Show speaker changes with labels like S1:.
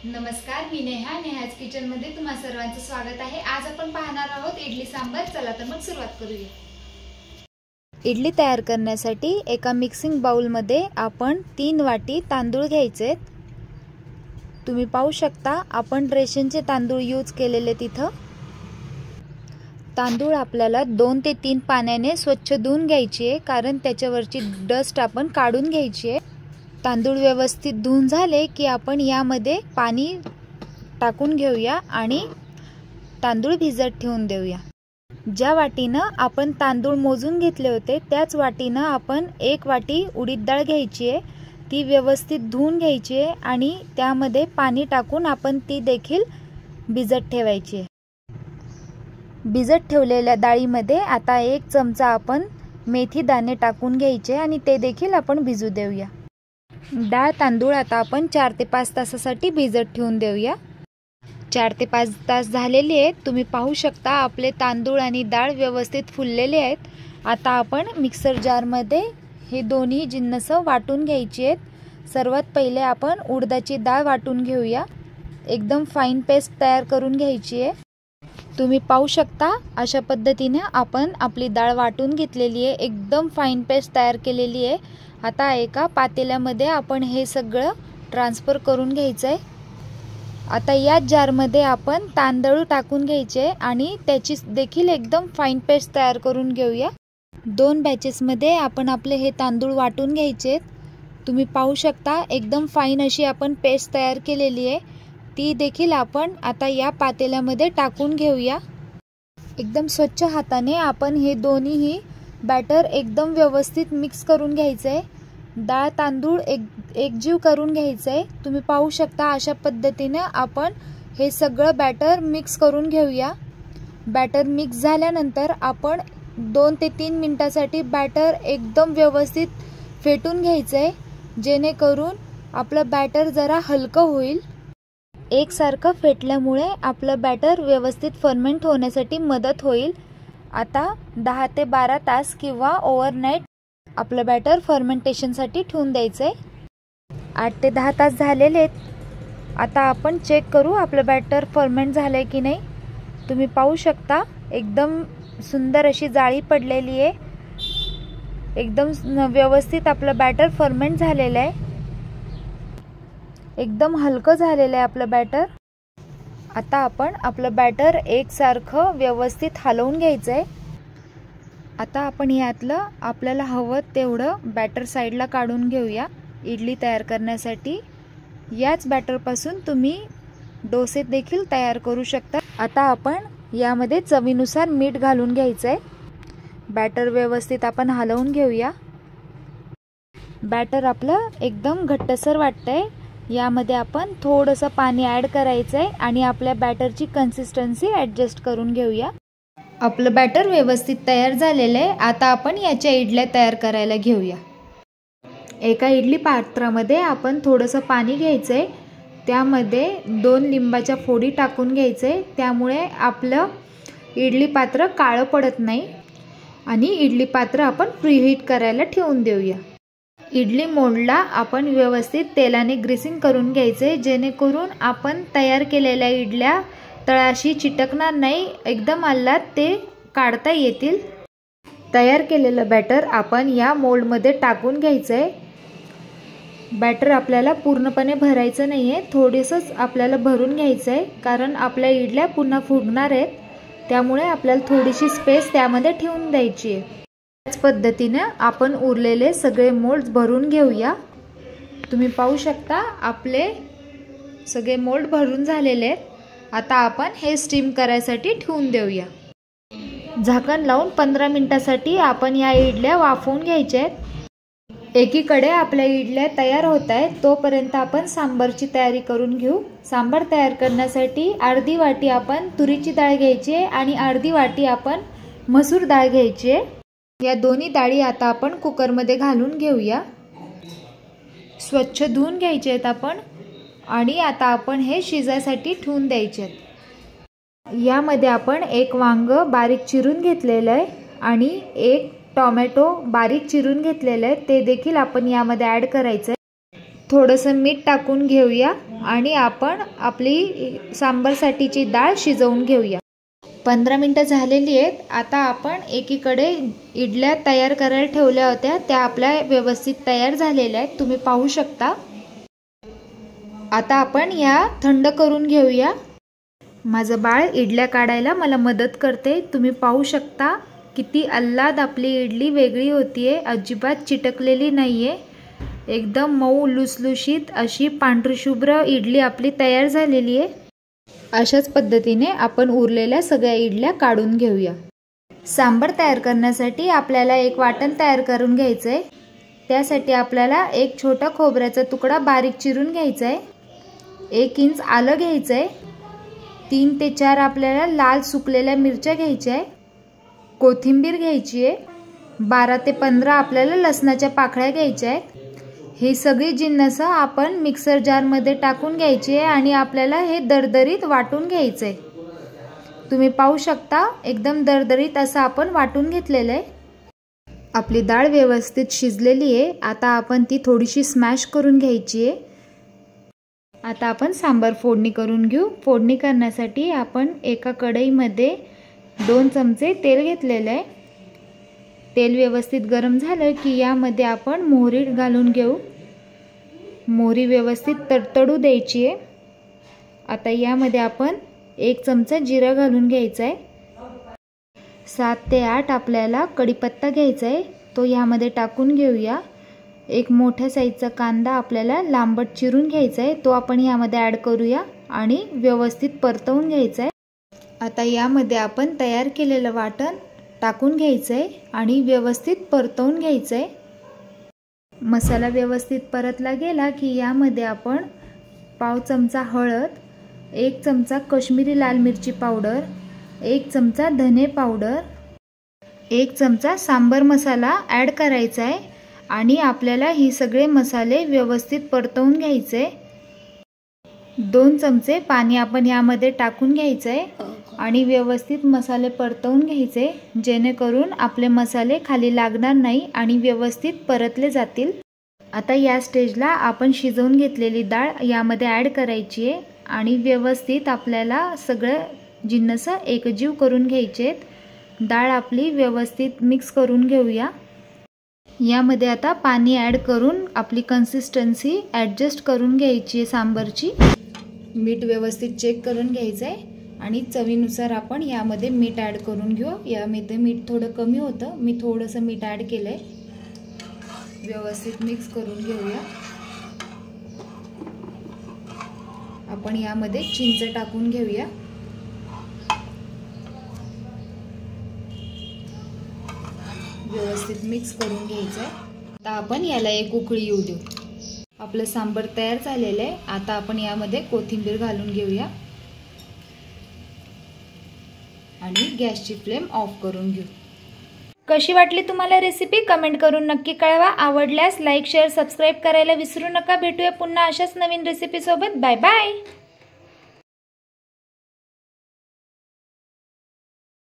S1: नमस्कार, मी नेहाज किचन मध्ये तुम्हा सर्वांचं स्वागत आहे। आज आपण पाहणार आहोत इडली सांबार। चला तर मग सुरुवात करूया।
S2: इडली तयार करण्यासाठी एका मिक्सिंग बाउल मध्ये आपण 3 वाटी तांदूळ घ्यायचे। तुम्ही पाहू शकता आपण रेशनचे तांदूळ यूज केलेले तिथं। तांदूळ आपल्याला 2 ते 3 पाण्याने स्वच्छ धुवून घ्यायचे आहे, कारण त्याच्यावरची डस्ट आपण काढून घ्यायची आहे। तांदूळ व्यवस्थित धुवून झाले की आपण यामध्ये पाणी टाकून घेऊया आणि तांदूळ भिजत ठेवून देऊया। ज्या वाटीनं आपण तांदूळ मोजून घेतले होते त्याच वाटीनं आपण 1 वाटी उडीद डाळ घ्यायची आहे। ती व्यवस्थित धुवून घ्यायची आहे आणि त्यामध्ये पाणी टाकून आपण ती देखील भिजत ठेवायची आहे। भिजत ठेवलेल्या डाळीमध्ये आता 1 चमचा आपण मेथी दाणे टाकून घ्यायचे आणि ते देखील आपण भिजू देऊया। डाळ तांदूळ आता आपण 4 ते 5 तासासाठी भिजत ठेवून देऊया। 4 ते 5 तास झालेले आहेत। तुम्ही पाहू शकता आपले तांदूळ आणि डाळ व्यवस्थित फुललेले आहेत। आता आपण मिक्सर जार मध्ये हे दोन्ही जिन्नस वाटून घ्यायची आहेत। सर्वात पहिले आपण उडदाची डाळ वाटून घेऊया। एकदम फाईन पेस्ट तयार करून घ्यायची आहे। तुम्ही पाहू शकता अशा पद्धतीने आपण आपली डाळ वाटून घेतलेली आहे। एकदम फाईन पेस्ट तयार केलेली आहे। आता एका पातेल्यामध्ये आपण हे सगळं ट्रान्सफर करून घ्यायचं आहे। आता या जार मध्ये आपण तांदूळ टाकून घ्यायचे आणि त्याची देखील एकदम फाईन पेस्ट तयार करून घेऊया। 2 बॅचेस मध्ये आपण आपले हे तांदूळ वाटून घ्यायचे। तुम्ही पाहू शकता एकदम फाईन अशी आपण पेस्ट तयार केलेली आहे। ती देखील आपण आता या पातेल्यामध्ये टाकून घेऊया। एकदम स्वच्छ हाताने आपण हे दोन्हीही बॅटर एकदम व्यवस्थित मिक्स करून घ्यायचंय। डाळ तांदूळ एकजीव करून घ्यायचंय। तुम्ही पाहू शकता अशा पद्धतीने आपण हे सगळं बॅटर मिक्स करून घेऊया। बॅटर मिक्स झाल्यानंतर आपण 2 ते 3 मिनिटांसाठी बॅटर एकदम व्यवस्थित फेटून घ्यायचंय, जेणेकरून आपलं बॅटर जरा हलकं होईल। एकसारखं फेटल्यामुळे आपलं बॅटर व्यवस्थित फर्मेंट होण्यासाठी मदत होईल। आता 10 ते 12 तास किंवा ओव्हरनाईट आपलं बॅटर फर्मेंटेशनसाठी ठेवून द्यायचंय। 8 ते 10 तास झालेले आहेत। आता आपण चेक करू आपलं बॅटर फर्मेंट झालंय की नाही। तुम्ही पाहू शकता एकदम सुंदर अशी जाळी पडलेली आहे। एकदम व्यवस्थित आपलं बॅटर फर्मेंट झालेलं आहे। एकदम हलकं झालेलं आहे आपलं बॅटर। आता आपण आपलं बॅटर एकसारखं व्यवस्थित हलवून घ्यायचंय। आता आपण यातलं आपल्याला हवं तेवढं बॅटर साईडला काढून घेऊया। इडली तयार करण्यासाठी याच बॅटर पासून तुम्ही डोसे देखील तयार करू शकता। आता आपण यामध्ये चवीनुसार मीठ घालून घ्यायचंय। बॅटर व्यवस्थित आपण हलवून घेऊया। बॅटर आपलं एकदम घट्टसर वाटतंय। यामध्ये आपण थोडंसं पाणी ॲड करायचंय आणि आपल्या बॅटरची कन्सिस्टन्सी ॲडजस्ट करून घेऊया। आपलं बॅटर व्यवस्थित तयार झालेलं आहे। आता आपण याच्या इडल्या तयार करायला घेऊया। एका इडली पात्रामध्ये आपण थोडंसं पाणी घ्यायचंय, त्यामध्ये 2 लिंबाच्या फोडी टाकून घ्यायचंय। त्यामुळे आपलं इडली पात्र काळं पडत नाही आणि इडली पात्र आपण प्रीहीट करायला ठेवून देऊया। इडली मोल्डला आपण व्यवस्थित तेलाने ग्रीसिंग करून घ्यायचे, जेणेकरून आपण तयार केलेल्या इडल्या तळाशी चिटकणार नाही, एकदम आल्लाद ते काढता येतील। तयार केलेलं बॅटर आपण या मोल्डमध्ये टाकून घ्यायचंय। बॅटर आपल्याला पूर्णपणे भरायचं नाहीये, थोडंसंच आपल्याला भरून घ्यायचंय, कारण आपल्या इडल्या पुन्हा फुगणार आहेत। त्यामुळे आपल्याला थोडीशी स्पेस त्यामध्ये ठेवून द्यायची आहे। त्याच पद्धतीने आपण उरलेले सगळे मोल्ड भरून घेऊया। तुम्ही पाहू शकता आपले सगळे मोल्ड भरून झालेले आहेत। आता आपण हे स्टीम करायसाठी ठेवून देऊया। झाकण लावून 15 मिनिटांसाठी आपण या इडल्या वाफवून घ्यायच्या आहेत। एकीकडे आपल्या इडल्या तयार होत आहेत, तोपर्यंत आपण सांबारची तयारी करून घेऊ। सांबार तयार करण्यासाठी अर्धी वाटी आपण तुरीची डाळ घ्यायची आहे आणि अर्धी वाटी आपण मसूर डाळ घ्यायची आहे। या दोन्ही डाळी आता आपण कुकरमध्ये घालून घेऊया। स्वच्छ धुवून घ्यायचे आहेत आपण आणि आता आपण हे शिजायसाठी ठेवून द्यायचे आहेत। यामध्ये आपण 1 वांग बारीक चिरून घेतलेलं आहे आणि 1 टोमॅटो बारीक चिरून घेतलेलं आहे, ते देखील आपण यामध्ये ॲड करायचं आहे। थोडंसं मीठ टाकून घेऊया आणि आपण आपली सांबारसाठीची डाळ शिजवून घेऊया. 15 मिनटं झालेली आहेत. आता आपण एकीकडे इडल्या तयार करायला ठेवल्या होत्या, त्या आपल्या व्यवस्थित तयार झालेल्या आहेत, तुम्ही पाहू शकता. आता आपण या थंड करून घेऊया. माझं बाळ इडल्या काढायला मला मदत करते. तुम्ही पाहू शकता किती अल्लाद आपली इडली वेगळी होतीये, अजिबात चिटकलेली नाहीये. एकदम मऊ लुसलुशीत अशी पांढरशुभ्र इडली आपली तयार झालेली आहे. अशाच पद्धतीने आपण उरलेल्या सगळ्या इडल्या काढून घेऊया. सांबार तयार करण्यासाठी आपल्याला एक वाटण तयार करून घ्यायचं आहे. त्यासाठी आपल्याला एक छोटा खोबऱ्याचा तुकडा बारीक चिरून घ्यायचा आहे. 1 इंच आलं घ्यायचं आहे. 3 ते 4 आपल्याला लाल सुकलेल्या मिरच्या घ्यायच्या आहे. कोथिंबीर घ्यायची आहे. 12 ते 15 आपल्याला लसणाच्या पाकळ्या घ्यायच्या आहेत. ही सगळी जिन्नस आपण मिक्सर जारमध्ये टाकून घ्यायची आहे आणि आपल्याला हे दरदरीत वाटून घ्यायचं आहे. तुम्ही पाहू शकता एकदम दरदरीत असं आपण वाटून घेतलेलं आहे. आपली डाळ व्यवस्थित शिजलेली आहे. आता आपण ती थोडीशी स्मॅश करून घ्यायची आहे. आता आपण सांबार फोडणी करून घेऊ. फोडणी करण्यासाठी आपण एका कढईमध्ये 2 चमचे तेल घेतलेलं आहे. तेल व्यवस्थित गरम झालं की यामध्ये आपण मोहरी घालून घेऊ. मोहरी व्यवस्थित तडतडू द्यायची आहे. आता यामध्ये आपण 1 चमचा जिरा घालून घ्यायचा आहे. 7 ते 8 आपल्याला कढीपत्ता घ्यायचा आहे, तो यामध्ये टाकून घेऊया. एक मोठ्या साईजचा कांदा आपल्याला लांबट चिरून घ्यायचा आहे, तो आपण यामध्ये ॲड करूया आणि व्यवस्थित परतवून घ्यायचा आहे. आता यामध्ये आपण तयार केलेलं वाटण टाकून घ्यायचं आहे आणि व्यवस्थित परतवून घ्यायचं आहे. मसाला व्यवस्थित परतला गेला की यामध्ये आपण पाव चमचा हळद, 1 चमचा काश्मीरी लाल मिरची पावडर, 1 चमचा धने पावडर, 1 चमचा सांबर मसाला ॲड करायचा आहे आणि आपल्याला ही सगळे मसाले व्यवस्थित परतवून घ्यायचे. 2 चमचे पाणी आपण यामध्ये टाकून घ्यायचं आहे आणि व्यवस्थित मसाले परतवून घ्यायचे, जेणेकरून आपले मसाले खाली लागणार नाही आणि व्यवस्थित परतले जातील. आता या स्टेजला आपण शिजवून घेतलेली डाळ यामध्ये ॲड करायची आहे आणि व्यवस्थित आपल्याला सगळं जिन्नस एकजीव करून घ्यायचे आहेत. डाळ आपली व्यवस्थित मिक्स करून घेऊया. यामध्ये आता पाणी ॲड करून आपली कन्सिस्टन्सी ॲडजस्ट करून घ्यायची आहे सांबारची. मीठ व्यवस्थित चेक करून घ्यायचं आहे आणि चवीनुसार आपण यामध्ये मीठ ॲड करून घेऊ. यामध्ये मीठ थोडं कमी होतं, मी थोडंसं मीठ ॲड केलं आहे. व्यवस्थित मिक्स करून घेऊया. आपण यामध्ये चिंच टाकून घेऊया. व्यवस्थित मिक्स करून घ्यायचं आहे. आता आपण याला एक उकळी येऊ देऊ. आपलं सांबार तयार झालेलं आहे. आता आपण यामध्ये कोथिंबीर घालून घेऊया आणि गॅसची फ्लेम ऑफ करून घेऊ. कशी वाटली तुम्हाला रेसिपी कमेंट करून नक्की कळवा. आवडल्यास लाईक शेअर सबस्क्राईब करायला विसरू नका. भेटूया पुन्हा अशाच नवीन रेसिपी सोबत. Bye bye.